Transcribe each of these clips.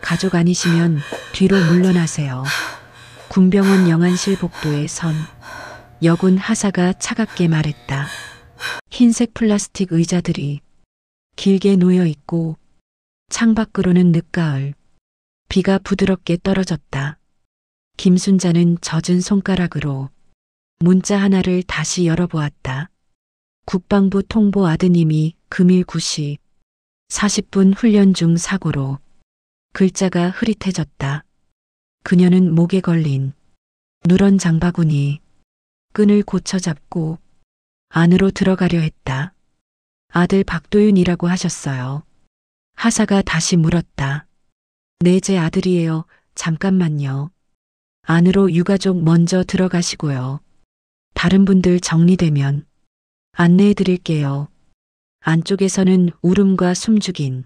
가족 아니시면 뒤로 물러나세요. 군병원 영안실 복도에 선 여군 하사가 차갑게 말했다. 흰색 플라스틱 의자들이 길게 놓여 있고 창밖으로는 늦가을. 비가 부드럽게 떨어졌다. 김순자는 젖은 손가락으로 문자 하나를 다시 열어보았다. 국방부 통보 아드님이 금일 9시 40분 훈련 중 사고로. 글자가 흐릿해졌다. 그녀는 목에 걸린 누런 장바구니 끈을 고쳐 잡고 안으로 들어가려 했다. 아들 박도윤이라고 하셨어요. 하사가 다시 물었다. 네, 제 아들이에요. 잠깐만요. 안으로 유가족 먼저 들어가시고요. 다른 분들 정리되면 안내해 드릴게요. 안쪽에서는 울음과 숨죽인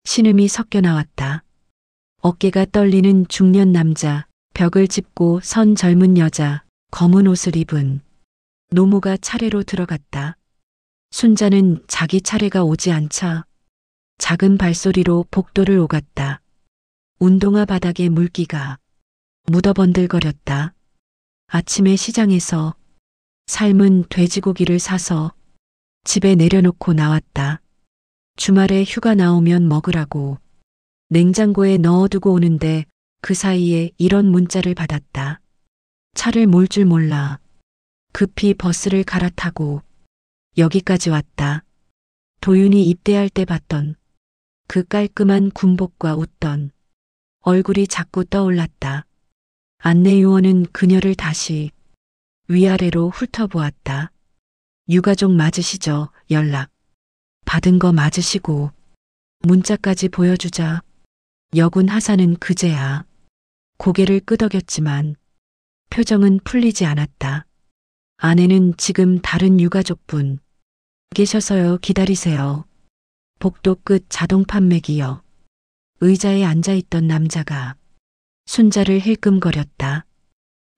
신음이 섞여 나왔다. 어깨가 떨리는 중년 남자, 벽을 짚고 선 젊은 여자, 검은 옷을 입은 노모가 차례로 들어갔다. 순자는 자기 차례가 오지 않자 작은 발소리로 복도를 오갔다. 운동화 바닥에 물기가 묻어번들거렸다. 아침에 시장에서 삶은 돼지고기를 사서 집에 내려놓고 나왔다. 주말에 휴가 나오면 먹으라고 냉장고에 넣어두고 오는데 그 사이에 이런 문자를 받았다. 차를 몰 줄 몰라 급히 버스를 갈아타고 여기까지 왔다. 도윤이 입대할 때 봤던 그 깔끔한 군복과 웃던 얼굴이 자꾸 떠올랐다. 안내요원은 그녀를 다시 위아래로 훑어보았다. 유가족 맞으시죠? 연락 받은 거 맞으시고 문자까지 보여주자 여군 하사는 그제야 고개를 끄덕였지만 표정은 풀리지 않았다. 아내는 지금 다른 유가족분 계셔서요. 기다리세요. 복도 끝 자동 판매기역 의자에 앉아있던 남자가 순자를 힐끔거렸다.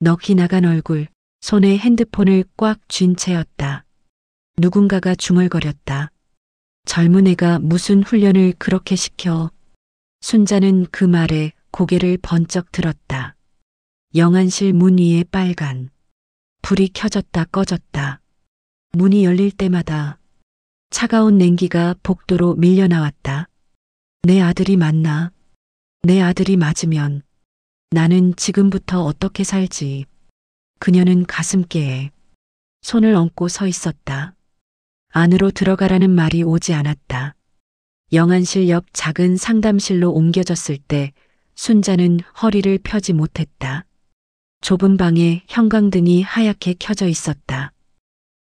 넋이 나간 얼굴, 손에 핸드폰을 꽉 쥔 채였다. 누군가가 중얼거렸다. 젊은 애가 무슨 훈련을 그렇게 시켜. 순자는 그 말에 고개를 번쩍 들었다. 영안실 문 위에 빨간 불이 켜졌다 꺼졌다. 문이 열릴 때마다 차가운 냉기가 복도로 밀려나왔다. 내 아들이 맞나? 내 아들이 맞으면 나는 지금부터 어떻게 살지? 그녀는 가슴께에 손을 얹고 서 있었다. 안으로 들어가라는 말이 오지 않았다. 영안실 옆 작은 상담실로 옮겨졌을 때 순자는 허리를 펴지 못했다. 좁은 방에 형광등이 하얗게 켜져 있었다.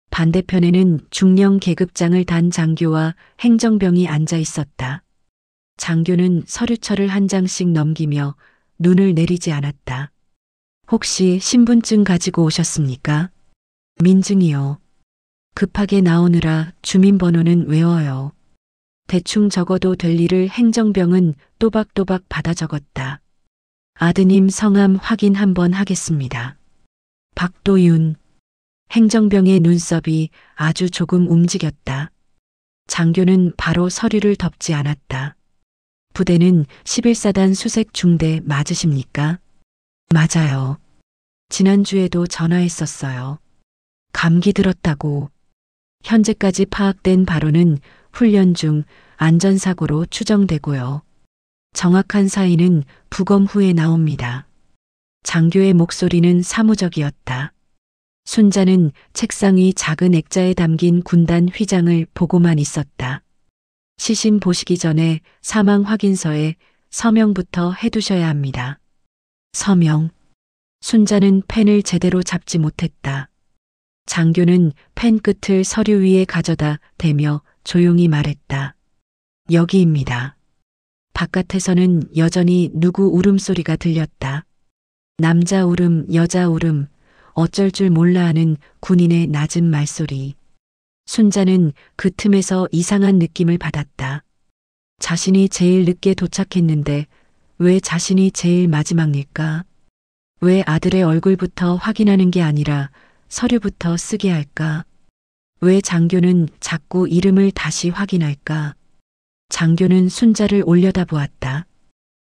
반대편에는 중령 계급장을 단 장교와 행정병이 앉아 있었다. 장교는 서류철을 한 장씩 넘기며 눈을 내리지 않았다. 혹시 신분증 가지고 오셨습니까? 민증이요. 급하게 나오느라 주민번호는 외워요. 대충 적어도 될 일을 행정병은 또박또박 받아 적었다. 아드님 성함 확인 한번 하겠습니다. 박도윤. 행정병의 눈썹이 아주 조금 움직였다. 장교는 바로 서류를 덮지 않았다. 부대는 11사단 수색 중대 맞으십니까? 맞아요. 지난주에도 전화했었어요. 감기 들었다고. 현재까지 파악된 바로는 훈련 중 안전사고로 추정되고요. 정확한 사인은 부검 후에 나옵니다. 장교의 목소리는 사무적이었다. 순자는 책상 위 작은 액자에 담긴 군단 휘장을 보고만 있었다. 시신 보시기 전에 사망 확인서에 서명부터 해두셔야 합니다. 서명. 순자는 펜을 제대로 잡지 못했다. 장교는 펜 끝을 서류 위에 가져다 대며 조용히 말했다. 여기입니다. 바깥에서는 여전히 누구 울음소리가 들렸다. 남자 울음, 여자 울음, 어쩔 줄 몰라 하는 군인의 낮은 말소리. 순자는 그 틈에서 이상한 느낌을 받았다. 자신이 제일 늦게 도착했는데 왜 자신이 제일 마지막일까? 왜 아들의 얼굴부터 확인하는 게 아니라 서류부터 쓰게 할까? 왜 장교는 자꾸 이름을 다시 확인할까? 장교는 순자를 올려다보았다.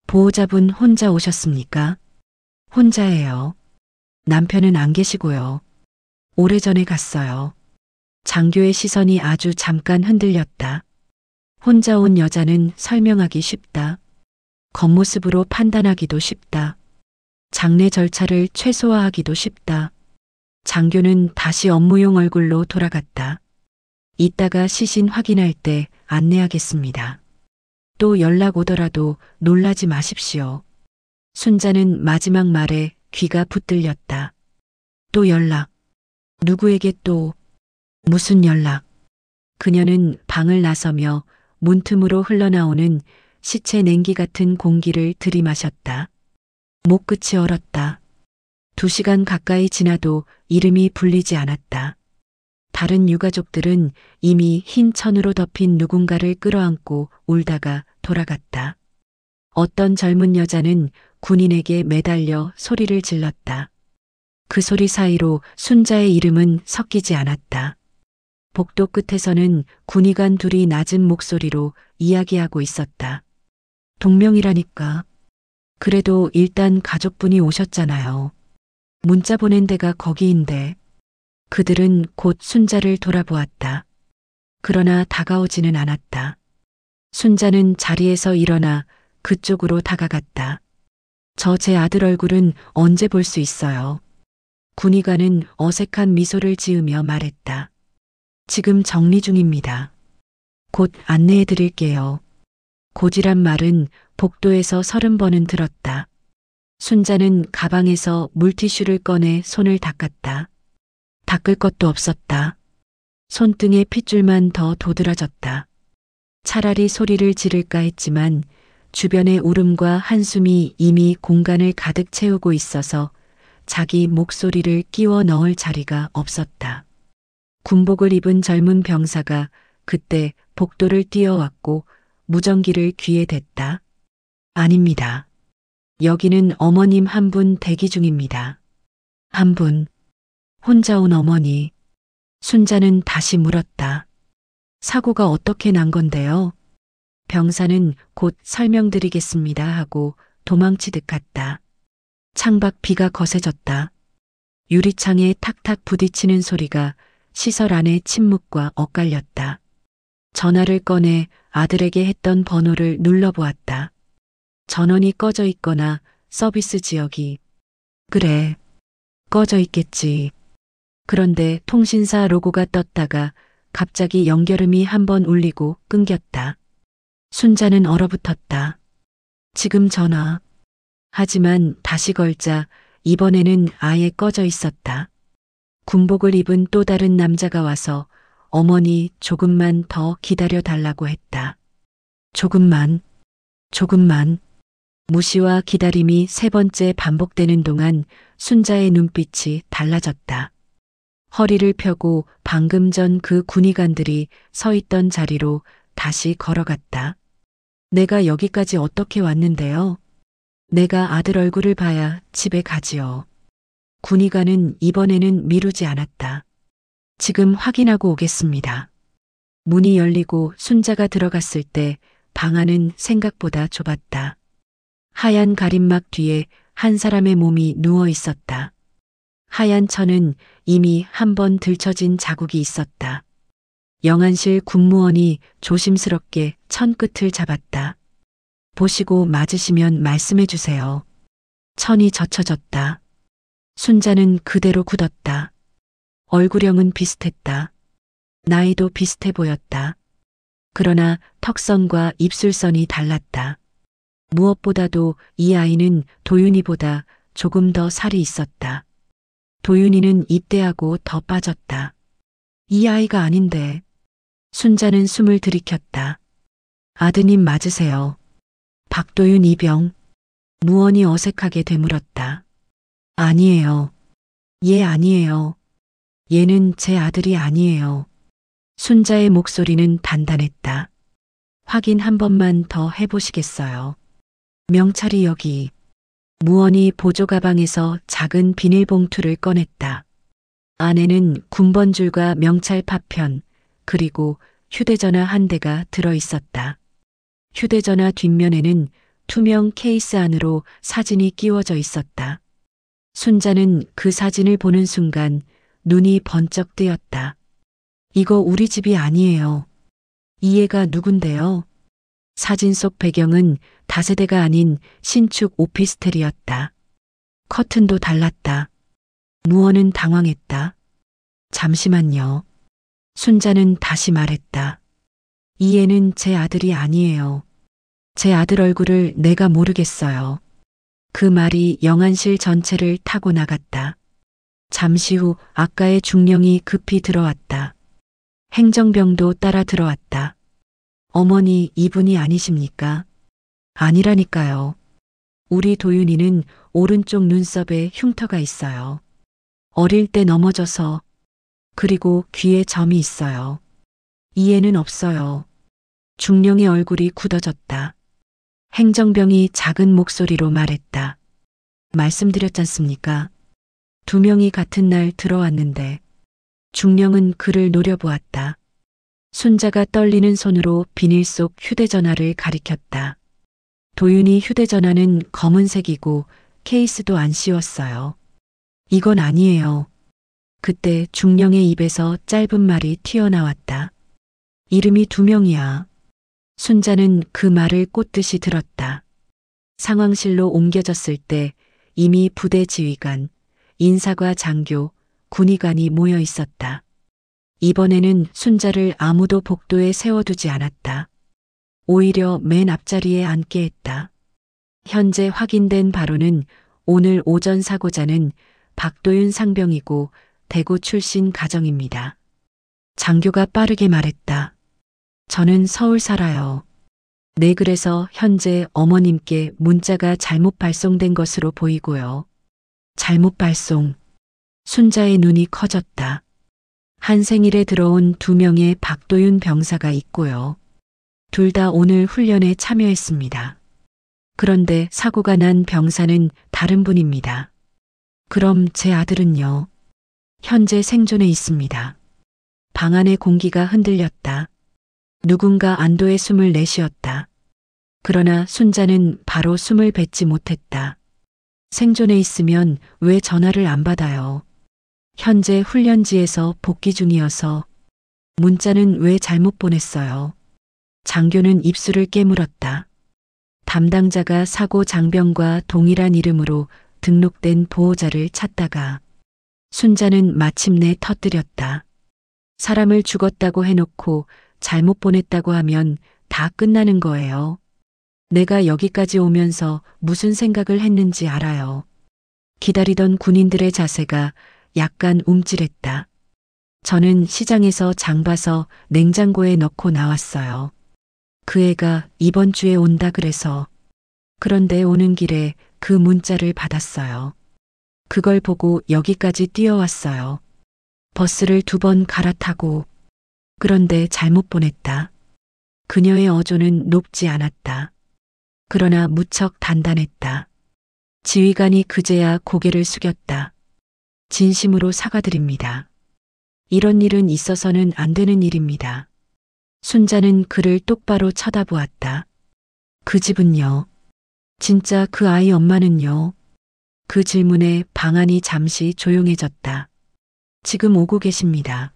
보호자분 혼자 오셨습니까? 혼자예요. 남편은 안 계시고요. 오래전에 갔어요. 장교의 시선이 아주 잠깐 흔들렸다. 혼자 온 여자는 설명하기 쉽다. 겉모습으로 판단하기도 쉽다. 장례 절차를 최소화하기도 쉽다. 장교는 다시 업무용 얼굴로 돌아갔다. 이따가 시신 확인할 때 안내하겠습니다. 또 연락 오더라도 놀라지 마십시오. 순자는 마지막 말에 귀가 붙들렸다. 또 연락. 누구에게 또 무슨 연락? 그녀는 방을 나서며 문틈으로 흘러나오는 시체 냉기 같은 공기를 들이마셨다. 목끝이 얼었다. 2시간 가까이 지나도 이름이 불리지 않았다. 다른 유가족들은 이미 흰 천으로 덮인 누군가를 끌어안고 울다가 돌아갔다. 어떤 젊은 여자는 군인에게 매달려 소리를 질렀다. 그 소리 사이로 순자의 이름은 섞이지 않았다. 복도 끝에서는 군의관 둘이 낮은 목소리로 이야기하고 있었다. 동명이라니까. 그래도 일단 가족분이 오셨잖아요. 문자 보낸 데가 거기인데. 그들은 곧 순자를 돌아보았다. 그러나 다가오지는 않았다. 순자는 자리에서 일어나 그쪽으로 다가갔다. 저 제 아들 얼굴은 언제 볼 수 있어요? 군의관은 어색한 미소를 지으며 말했다. 지금 정리 중입니다. 곧 안내해 드릴게요. 고지란 말은 복도에서 30번은 들었다. 순자는 가방에서 물티슈를 꺼내 손을 닦았다. 닦을 것도 없었다. 손등에 핏줄만 더 도드라졌다. 차라리 소리를 지를까 했지만 주변의 울음과 한숨이 이미 공간을 가득 채우고 있어서 자기 목소리를 끼워 넣을 자리가 없었다. 군복을 입은 젊은 병사가 그때 복도를 뛰어왔고 무전기를 귀에 댔다. 아닙니다. 여기는 어머님 한 분 대기 중입니다. 한 분. 혼자 온 어머니. 순자는 다시 물었다. 사고가 어떻게 난 건데요? 병사는 곧 설명드리겠습니다 하고 도망치듯 갔다. 창밖 비가 거세졌다. 유리창에 탁탁 부딪히는 소리가 시설 안의 침묵과 엇갈렸다. 전화를 꺼내 아들에게 했던 번호를 눌러보았다. 전원이 꺼져 있거나 서비스 지역이. 그래, 꺼져 있겠지. 그런데 통신사 로고가 떴다가 갑자기 연결음이 한 번 울리고 끊겼다. 순자는 얼어붙었다. 지금 전화. 하지만 다시 걸자 이번에는 아예 꺼져 있었다. 군복을 입은 또 다른 남자가 와서 어머니 조금만 더 기다려 달라고 했다. 조금만, 조금만. 무시와 기다림이 3번째 반복되는 동안 순자의 눈빛이 달라졌다. 허리를 펴고 방금 전 그 군의관들이 서 있던 자리로 다시 걸어갔다. 내가 여기까지 어떻게 왔는데요? 내가 아들 얼굴을 봐야 집에 가지요. 군의관은 이번에는 미루지 않았다. 지금 확인하고 오겠습니다. 문이 열리고 순자가 들어갔을 때 방 안은 생각보다 좁았다. 하얀 가림막 뒤에 한 사람의 몸이 누워 있었다. 하얀 천은 이미 한 번 들춰진 자국이 있었다. 영안실 군무원이 조심스럽게 천 끝을 잡았다. 보시고 맞으시면 말씀해 주세요. 천이 젖혀졌다. 순자는 그대로 굳었다. 얼굴형은 비슷했다. 나이도 비슷해 보였다. 그러나 턱선과 입술선이 달랐다. 무엇보다도 이 아이는 도윤이보다 조금 더 살이 있었다. 도윤이는 입대하고 더 빠졌다. 이 아이가 아닌데. 순자는 숨을 들이켰다. 아드님 맞으세요. 박도윤 이병. 무언이 어색하게 되물었다. 아니에요. 얘 아니에요. 얘는 제 아들이 아니에요. 순자의 목소리는 단단했다. 확인 한 번만 더 해보시겠어요? 명찰이 여기. 무언이 보조 가방에서 작은 비닐봉투를 꺼냈다. 안에는 군번줄과 명찰 파편, 그리고 휴대전화 한 대가 들어 있었다. 휴대전화 뒷면에는 투명 케이스 안으로 사진이 끼워져 있었다. 순자는 그 사진을 보는 순간 눈이 번쩍 뜨였다. 이거 우리 집이 아니에요. 이 애가 누군데요? 사진 속 배경은 다세대가 아닌 신축 오피스텔이었다. 커튼도 달랐다. 무언은 당황했다. 잠시만요. 순자는 다시 말했다. 이 애는 제 아들이 아니에요. 제 아들 얼굴을 내가 모르겠어요. 그 말이 영안실 전체를 타고 나갔다. 잠시 후 아까의 중령이 급히 들어왔다. 행정병도 따라 들어왔다. 어머니, 이분이 아니십니까? 아니라니까요. 우리 도윤이는 오른쪽 눈썹에 흉터가 있어요. 어릴 때 넘어져서, 그리고 귀에 점이 있어요. 이 애는 없어요. 중령의 얼굴이 굳어졌다. 행정병이 작은 목소리로 말했다. 말씀드렸잖습니까? 두 명이 같은 날 들어왔는데 중령은 그를 노려보았다. 순자가 떨리는 손으로 비닐 속 휴대전화를 가리켰다. 도윤이 휴대전화는 검은색이고 케이스도 안 씌웠어요. 이건 아니에요. 그때 중령의 입에서 짧은 말이 튀어나왔다. 이름이 두 명이야. 순자는 그 말을 꽂듯이 들었다. 상황실로 옮겨졌을 때 이미 부대 지휘관, 인사과 장교, 군의관이 모여 있었다. 이번에는 순자를 아무도 복도에 세워두지 않았다. 오히려 맨 앞자리에 앉게 했다. 현재 확인된 바로는 오늘 오전 사고자는 박도윤 상병이고 대구 출신 가정입니다. 장교가 빠르게 말했다. 저는 서울 살아요. 네, 그래서 현재 어머님께 문자가 잘못 발송된 것으로 보이고요. 잘못 발송. 순자의 눈이 커졌다. 한 생일에 들어온 두 명의 박도윤 병사가 있고요. 둘 다 오늘 훈련에 참여했습니다. 그런데 사고가 난 병사는 다른 분입니다. 그럼 제 아들은요? 현재 생존해 있습니다. 방 안의 공기가 흔들렸다. 누군가 안도의 숨을 내쉬었다. 그러나 순자는 바로 숨을 뱉지 못했다. 생존해 있으면 왜 전화를 안 받아요? 현재 훈련지에서 복귀 중이어서. 문자는 왜 잘못 보냈어요? 장교는 입술을 깨물었다. 담당자가 사고 장병과 동일한 이름으로 등록된 보호자를 찾다가 순자는 마침내 터뜨렸다. 사람을 죽었다고 해놓고 잘못 보냈다고 하면 다 끝나는 거예요. 내가 여기까지 오면서 무슨 생각을 했는지 알아요. 기다리던 군인들의 자세가 약간 움찔했다. 저는 시장에서 장 봐서 냉장고에 넣고 나왔어요. 그 애가 이번 주에 온다 그래서. 그런데 오는 길에 그 문자를 받았어요. 그걸 보고 여기까지 뛰어왔어요. 버스를 2번 갈아타고. 그런데 잘못 보냈다. 그녀의 어조는 높지 않았다. 그러나 무척 단단했다. 지휘관이 그제야 고개를 숙였다. 진심으로 사과드립니다. 이런 일은 있어서는 안 되는 일입니다. 순자는 그를 똑바로 쳐다보았다. 그 집은요? 진짜 그 아이 엄마는요? 그 질문에 방 안이 잠시 조용해졌다. 지금 오고 계십니다.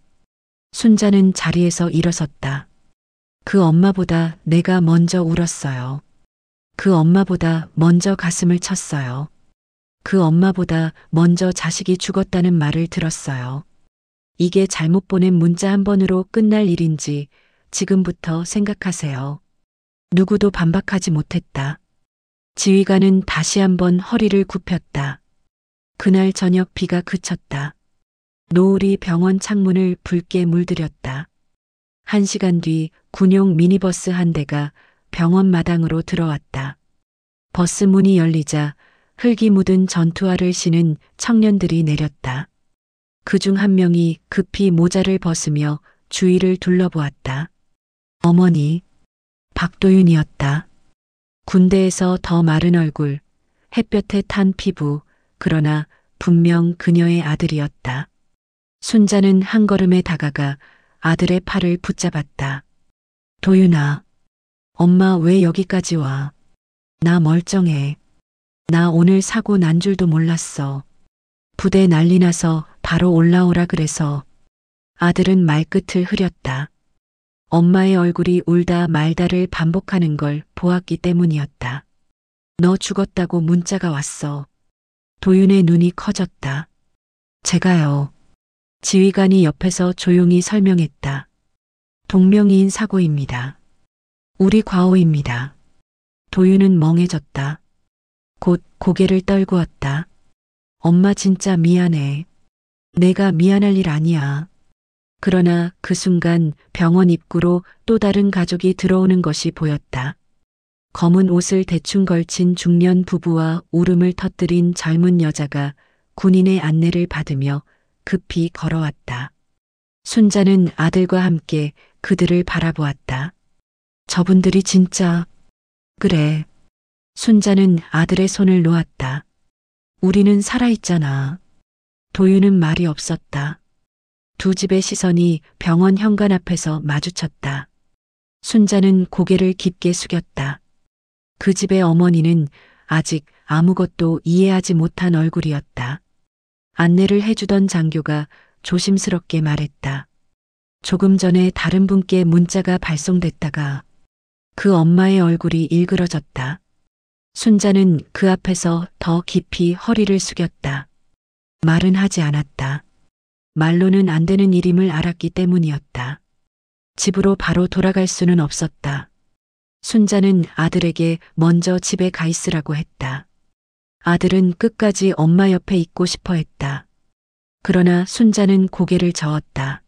순자는 자리에서 일어섰다. 그 엄마보다 내가 먼저 울었어요. 그 엄마보다 먼저 가슴을 쳤어요. 그 엄마보다 먼저 자식이 죽었다는 말을 들었어요. 이게 잘못 보낸 문자 한 번으로 끝날 일인지 지금부터 생각하세요. 누구도 반박하지 못했다. 지휘관은 다시 한번 허리를 굽혔다. 그날 저녁 비가 그쳤다. 노을이 병원 창문을 붉게 물들였다. 1시간 뒤 군용 미니버스 한 대가 병원 마당으로 들어왔다. 버스 문이 열리자 흙이 묻은 전투화를 신은 청년들이 내렸다. 그중 한 명이 급히 모자를 벗으며 주위를 둘러보았다. 어머니, 박도윤이었다. 군대에서 더 마른 얼굴, 햇볕에 탄 피부, 그러나 분명 그녀의 아들이었다. 순자는 한 걸음에 다가가 아들의 팔을 붙잡았다. 도윤아, 엄마 왜 여기까지 와? 나 멀쩡해. 나 오늘 사고 난 줄도 몰랐어. 부대 난리 나서 바로 올라오라 그래서. 아들은 말끝을 흐렸다. 엄마의 얼굴이 울다 말다를 반복하는 걸 보았기 때문이었다. 너 죽었다고 문자가 왔어. 도윤의 눈이 커졌다. 제가요. 지휘관이 옆에서 조용히 설명했다. 동명이인 사고입니다. 우리 과오입니다. 도윤은 멍해졌다. 곧 고개를 떨구었다. 엄마 진짜 미안해. 내가 미안할 일 아니야. 그러나 그 순간 병원 입구로 또 다른 가족이 들어오는 것이 보였다. 검은 옷을 대충 걸친 중년 부부와 울음을 터뜨린 젊은 여자가 군인의 안내를 받으며 급히 걸어왔다. 순자는 아들과 함께 그들을 바라보았다. 저분들이 진짜... 그래. 순자는 아들의 손을 놓았다. 우리는 살아있잖아. 도윤은 말이 없었다. 두 집의 시선이 병원 현관 앞에서 마주쳤다. 순자는 고개를 깊게 숙였다. 그 집의 어머니는 아직 아무것도 이해하지 못한 얼굴이었다. 안내를 해주던 장교가 조심스럽게 말했다. 조금 전에 다른 분께 문자가 발송됐다가 그 엄마의 얼굴이 일그러졌다. 순자는 그 앞에서 더 깊이 허리를 숙였다. 말은 하지 않았다. 말로는 안 되는 일임을 알았기 때문이었다. 집으로 바로 돌아갈 수는 없었다. 순자는 아들에게 먼저 집에 가 있으라고 했다. 아들은 끝까지 엄마 옆에 있고 싶어 했다. 그러나 순자는 고개를 저었다.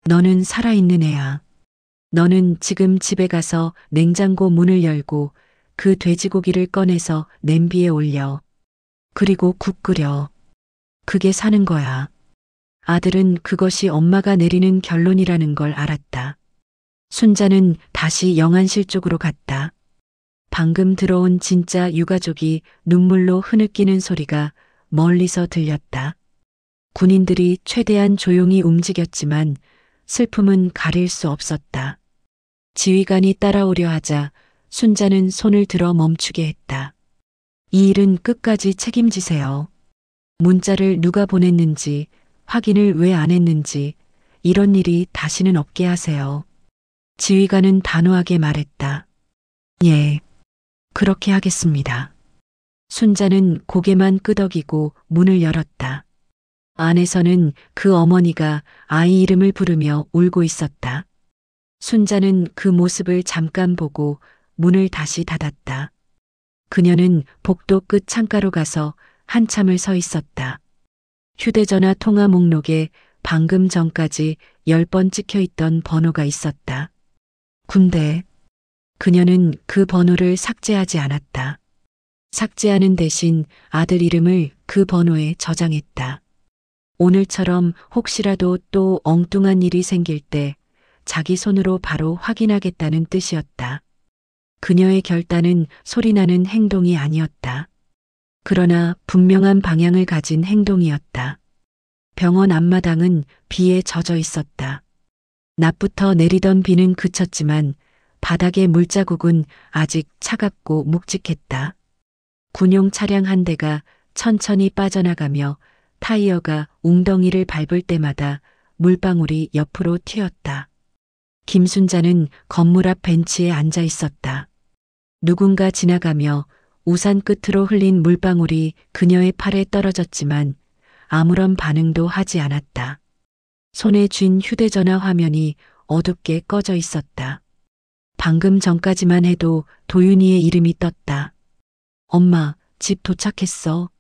너는 살아있는 애야. 너는 지금 집에 가서 냉장고 문을 열고 그 돼지고기를 꺼내서 냄비에 올려. 그리고 국 끓여. 그게 사는 거야. 아들은 그것이 엄마가 내리는 결론이라는 걸 알았다. 순자는 다시 영안실 쪽으로 갔다. 방금 들어온 진짜 유가족이 눈물로 흐느끼는 소리가 멀리서 들렸다. 군인들이 최대한 조용히 움직였지만 슬픔은 가릴 수 없었다. 지휘관이 따라오려 하자 순자는 손을 들어 멈추게 했다. 이 일은 끝까지 책임지세요. 문자를 누가 보냈는지, 확인을 왜 안 했는지, 이런 일이 다시는 없게 하세요. 지휘관은 단호하게 말했다. 예, 그렇게 하겠습니다. 순자는 고개만 끄덕이고 문을 열었다. 안에서는 그 어머니가 아이 이름을 부르며 울고 있었다. 순자는 그 모습을 잠깐 보고 문을 다시 닫았다. 그녀는 복도 끝 창가로 가서 한참을 서 있었다. 휴대전화 통화 목록에 방금 전까지 10번 찍혀 있던 번호가 있었다. 군대. 그녀는 그 번호를 삭제하지 않았다. 삭제하는 대신 아들 이름을 그 번호에 저장했다. 오늘처럼 혹시라도 또 엉뚱한 일이 생길 때 자기 손으로 바로 확인하겠다는 뜻이었다. 그녀의 결단은 소리나는 행동이 아니었다. 그러나 분명한 방향을 가진 행동이었다. 병원 앞마당은 비에 젖어 있었다. 낮부터 내리던 비는 그쳤지만 바닥의 물자국은 아직 차갑고 묵직했다. 군용 차량 한 대가 천천히 빠져나가며 타이어가 웅덩이를 밟을 때마다 물방울이 옆으로 튀었다. 김순자는 건물 앞 벤치에 앉아 있었다. 누군가 지나가며 우산 끝으로 흘린 물방울이 그녀의 팔에 떨어졌지만 아무런 반응도 하지 않았다. 손에 쥔 휴대전화 화면이 어둡게 꺼져 있었다. 방금 전까지만 해도 도윤이의 이름이 떴다. 엄마, 집 도착했어.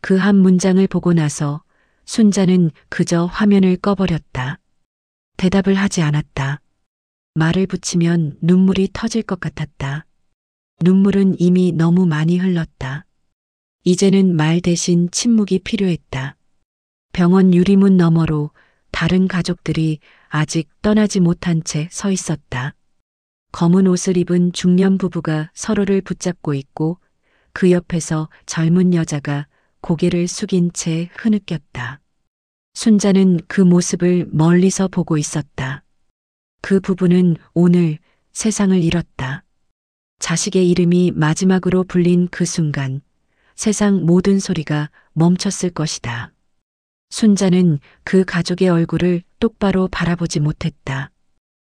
그 한 문장을 보고 나서 순자는 그저 화면을 꺼버렸다. 대답을 하지 않았다. 말을 붙이면 눈물이 터질 것 같았다. 눈물은 이미 너무 많이 흘렀다. 이제는 말 대신 침묵이 필요했다. 병원 유리문 너머로 다른 가족들이 아직 떠나지 못한 채 서 있었다. 검은 옷을 입은 중년 부부가 서로를 붙잡고 있고 그 옆에서 젊은 여자가 고개를 숙인 채 흐느꼈다. 순자는 그 모습을 멀리서 보고 있었다. 그 부부는 오늘 세상을 잃었다. 자식의 이름이 마지막으로 불린 그 순간 세상 모든 소리가 멈췄을 것이다. 순자는 그 가족의 얼굴을 똑바로 바라보지 못했다.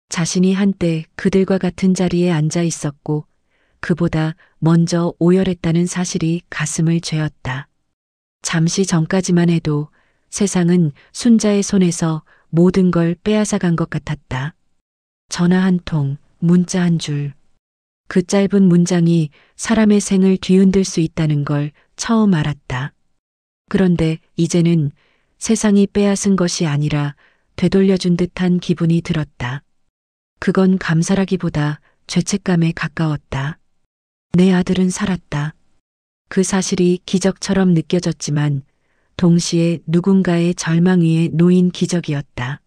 자신이 한때 그들과 같은 자리에 앉아 있었고 그보다 먼저 오열했다는 사실이 가슴을 죄었다. 잠시 전까지만 해도 세상은 순자의 손에서 모든 걸 빼앗아간 것 같았다. 전화 한 통, 문자 한 줄. 그 짧은 문장이 사람의 생을 뒤흔들 수 있다는 걸 처음 알았다. 그런데 이제는 세상이 빼앗은 것이 아니라 되돌려준 듯한 기분이 들었다. 그건 감사라기보다 죄책감에 가까웠다. 내 아들은 살았다. 그 사실이 기적처럼 느껴졌지만 동시에 누군가의 절망 위에 놓인 기적이었다.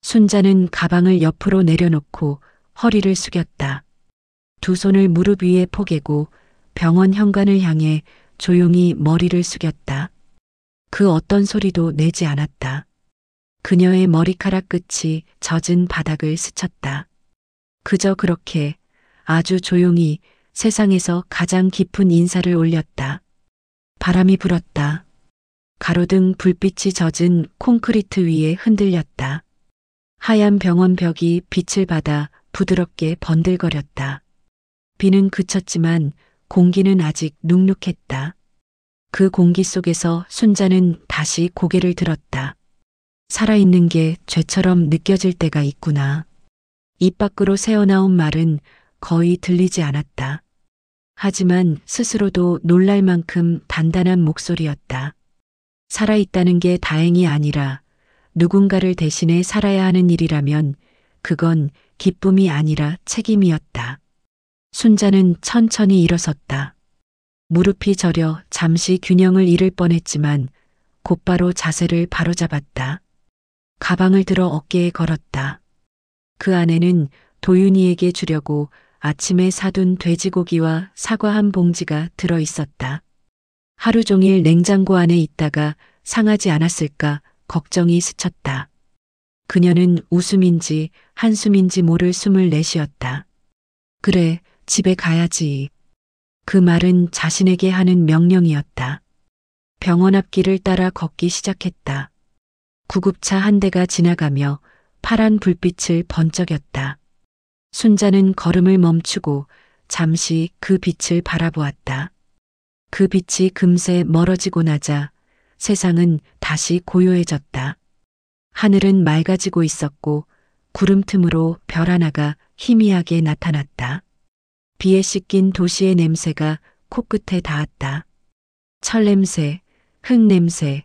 순자는 가방을 옆으로 내려놓고 허리를 숙였다. 두 손을 무릎 위에 포개고 병원 현관을 향해 조용히 머리를 숙였다. 그 어떤 소리도 내지 않았다. 그녀의 머리카락 끝이 젖은 바닥을 스쳤다. 그저 그렇게 아주 조용히 세상에서 가장 깊은 인사를 올렸다. 바람이 불었다. 가로등 불빛이 젖은 콘크리트 위에 흔들렸다. 하얀 병원 벽이 빛을 받아 부드럽게 번들거렸다. 비는 그쳤지만 공기는 아직 눅눅했다. 그 공기 속에서 순자는 다시 고개를 들었다. 살아있는 게 죄처럼 느껴질 때가 있구나. 입 밖으로 새어나온 말은 거의 들리지 않았다. 하지만 스스로도 놀랄 만큼 단단한 목소리였다. 살아있다는 게 다행이 아니라 누군가를 대신해 살아야 하는 일이라면 그건 기쁨이 아니라 책임이었다. 순자는 천천히 일어섰다. 무릎이 저려 잠시 균형을 잃을 뻔했지만 곧바로 자세를 바로잡았다. 가방을 들어 어깨에 걸었다. 그 안에는 도윤이에게 주려고 아침에 사둔 돼지고기와 사과 한 봉지가 들어 있었다. 하루 종일 냉장고 안에 있다가 상하지 않았을까 걱정이 스쳤다. 그녀는 웃음인지 한숨인지 모를 숨을 내쉬었다. 그래, 집에 가야지. 그 말은 자신에게 하는 명령이었다. 병원 앞길을 따라 걷기 시작했다. 구급차 한 대가 지나가며 파란 불빛을 번쩍였다. 순자는 걸음을 멈추고 잠시 그 빛을 바라보았다. 그 빛이 금세 멀어지고 나자 세상은 다시 고요해졌다. 하늘은 맑아지고 있었고 구름 틈으로 별 하나가 희미하게 나타났다. 비에 씻긴 도시의 냄새가 코끝에 닿았다. 철 냄새, 흙 냄새,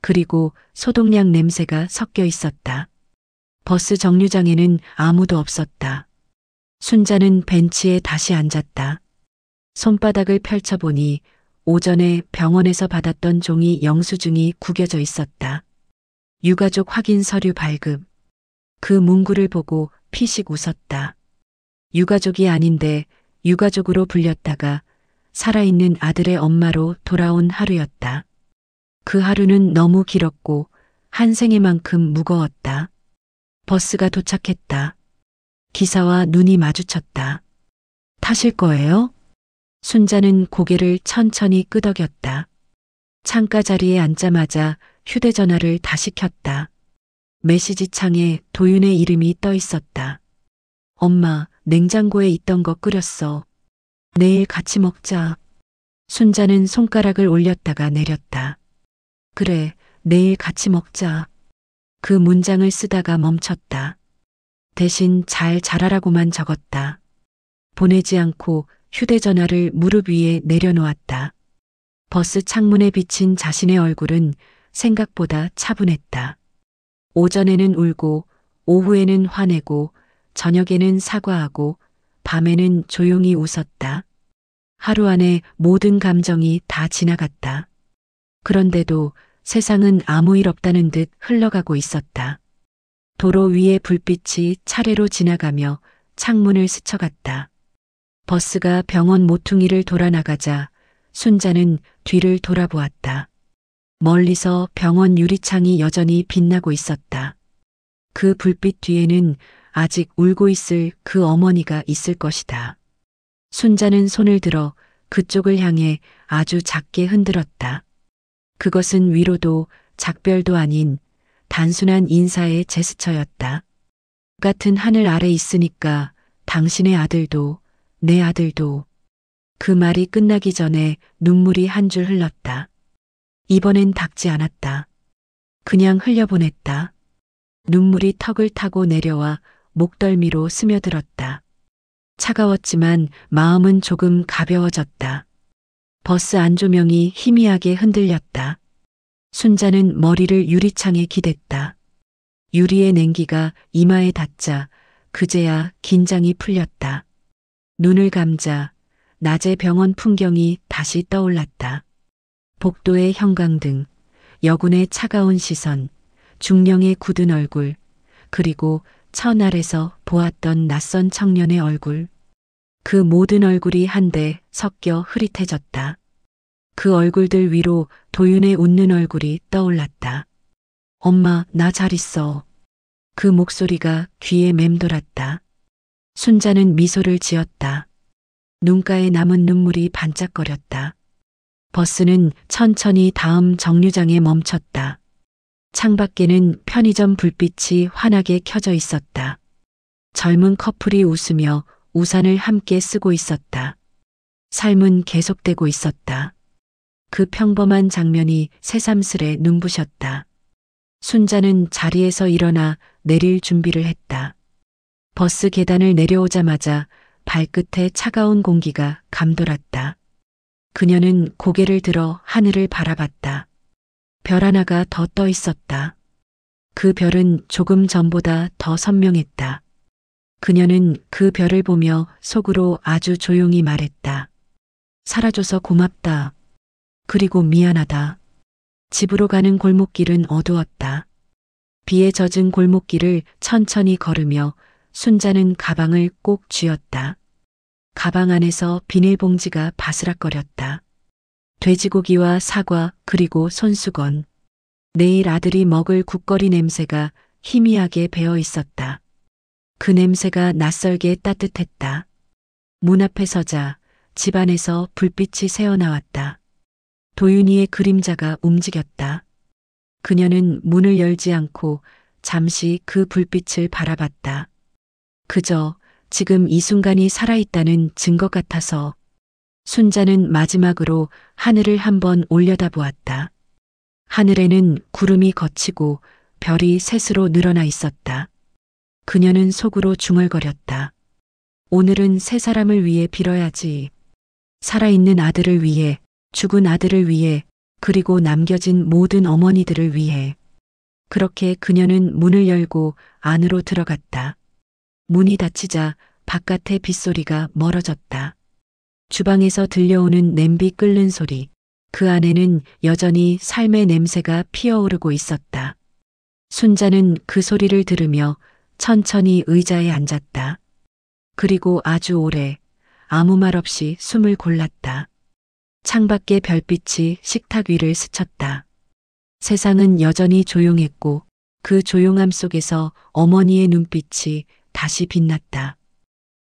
그리고 소독약 냄새가 섞여 있었다. 버스 정류장에는 아무도 없었다. 순자는 벤치에 다시 앉았다. 손바닥을 펼쳐보니 오전에 병원에서 받았던 종이 영수증이 구겨져 있었다. 유가족 확인 서류 발급. 그 문구를 보고 피식 웃었다. 유가족이 아닌데 유가족으로 불렸다가 살아있는 아들의 엄마로 돌아온 하루였다. 그 하루는 너무 길었고 한 생애만큼 무거웠다. 버스가 도착했다. 기사와 눈이 마주쳤다. 타실 거예요? 순자는 고개를 천천히 끄덕였다. 창가 자리에 앉자마자 휴대전화를 다시 켰다. 메시지 창에 도윤의 이름이 떠 있었다. 엄마, 냉장고에 있던 거 끓였어. 내일 같이 먹자. 순자는 손가락을 올렸다가 내렸다. 그래, 내일 같이 먹자. 그 문장을 쓰다가 멈췄다. 대신 잘 자라라고만 적었다. 보내지 않고 휴대전화를 무릎 위에 내려놓았다. 버스 창문에 비친 자신의 얼굴은 생각보다 차분했다. 오전에는 울고, 오후에는 화내고, 저녁에는 사과하고, 밤에는 조용히 웃었다. 하루 안에 모든 감정이 다 지나갔다. 그런데도 세상은 아무 일 없다는 듯 흘러가고 있었다. 도로 위의 불빛이 차례로 지나가며 창문을 스쳐갔다. 버스가 병원 모퉁이를 돌아 나가자 순자는 뒤를 돌아보았다. 멀리서 병원 유리창이 여전히 빛나고 있었다. 그 불빛 뒤에는 아직 울고 있을 그 어머니가 있을 것이다. 순자는 손을 들어 그쪽을 향해 아주 작게 흔들었다. 그것은 위로도 작별도 아닌 단순한 인사의 제스처였다. 같은 하늘 아래 있으니까 당신의 아들도 내 아들도. 그 말이 끝나기 전에 눈물이 한 줄 흘렀다. 이번엔 닦지 않았다. 그냥 흘려보냈다. 눈물이 턱을 타고 내려와 목덜미로 스며들었다. 차가웠지만 마음은 조금 가벼워졌다. 버스 안조명이 희미하게 흔들렸다. 순자는 머리를 유리창에 기댔다. 유리의 냉기가 이마에 닿자 그제야 긴장이 풀렸다. 눈을 감자 낮의 병원 풍경이 다시 떠올랐다. 복도의 형광등, 여군의 차가운 시선, 중령의 굳은 얼굴, 그리고 천 아래서 보았던 낯선 청년의 얼굴. 그 모든 얼굴이 한데 섞여 흐릿해졌다. 그 얼굴들 위로 도윤의 웃는 얼굴이 떠올랐다. 엄마, 나 잘 있어. 그 목소리가 귀에 맴돌았다. 순자는 미소를 지었다. 눈가에 남은 눈물이 반짝거렸다. 버스는 천천히 다음 정류장에 멈췄다. 창밖에는 편의점 불빛이 환하게 켜져 있었다. 젊은 커플이 웃으며 우산을 함께 쓰고 있었다. 삶은 계속되고 있었다. 그 평범한 장면이 새삼스레 눈부셨다. 순자는 자리에서 일어나 내릴 준비를 했다. 버스 계단을 내려오자마자 발끝에 차가운 공기가 감돌았다. 그녀는 고개를 들어 하늘을 바라봤다. 별 하나가 더 떠 있었다. 그 별은 조금 전보다 더 선명했다. 그녀는 그 별을 보며 속으로 아주 조용히 말했다. 살아줘서 고맙다. 그리고 미안하다. 집으로 가는 골목길은 어두웠다. 비에 젖은 골목길을 천천히 걸으며 순자는 가방을 꼭 쥐었다. 가방 안에서 비닐봉지가 바스락거렸다. 돼지고기와 사과 그리고 손수건. 내일 아들이 먹을 국거리 냄새가 희미하게 배어 있었다. 그 냄새가 낯설게 따뜻했다. 문 앞에 서자 집안에서 불빛이 새어나왔다. 도윤이의 그림자가 움직였다. 그녀는 문을 열지 않고 잠시 그 불빛을 바라봤다. 그저 지금 이 순간이 살아있다는 증거 같아서. 순자는 마지막으로 하늘을 한번 올려다보았다. 하늘에는 구름이 걷히고 별이 셋으로 늘어나 있었다. 그녀는 속으로 중얼거렸다. 오늘은 세 사람을 위해 빌어야지. 살아있는 아들을 위해, 죽은 아들을 위해, 그리고 남겨진 모든 어머니들을 위해. 그렇게 그녀는 문을 열고 안으로 들어갔다. 문이 닫히자 바깥의 빗소리가 멀어졌다. 주방에서 들려오는 냄비 끓는 소리, 그 안에는 여전히 삶의 냄새가 피어오르고 있었다. 순자는 그 소리를 들으며 천천히 의자에 앉았다. 그리고 아주 오래 아무 말 없이 숨을 골랐다. 창밖의 별빛이 식탁 위를 스쳤다. 세상은 여전히 조용했고 그 조용함 속에서 어머니의 눈빛이 다시 빛났다.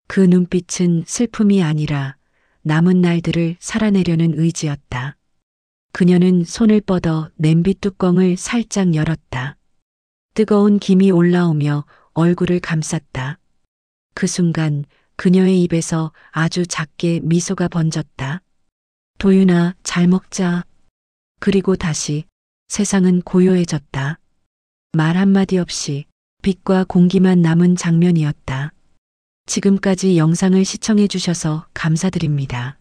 그 눈빛은 슬픔이 아니라 남은 날들을 살아내려는 의지였다. 그녀는 손을 뻗어 냄비 뚜껑을 살짝 열었다. 뜨거운 김이 올라오며 얼굴을 감쌌다. 그 순간 그녀의 입에서 아주 작게 미소가 번졌다. 도윤아, 잘 먹자. 그리고 다시 세상은 고요해졌다. 말 한마디 없이 빛과 공기만 남은 장면이었다. 지금까지 영상을 시청해 주셔서 감사드립니다.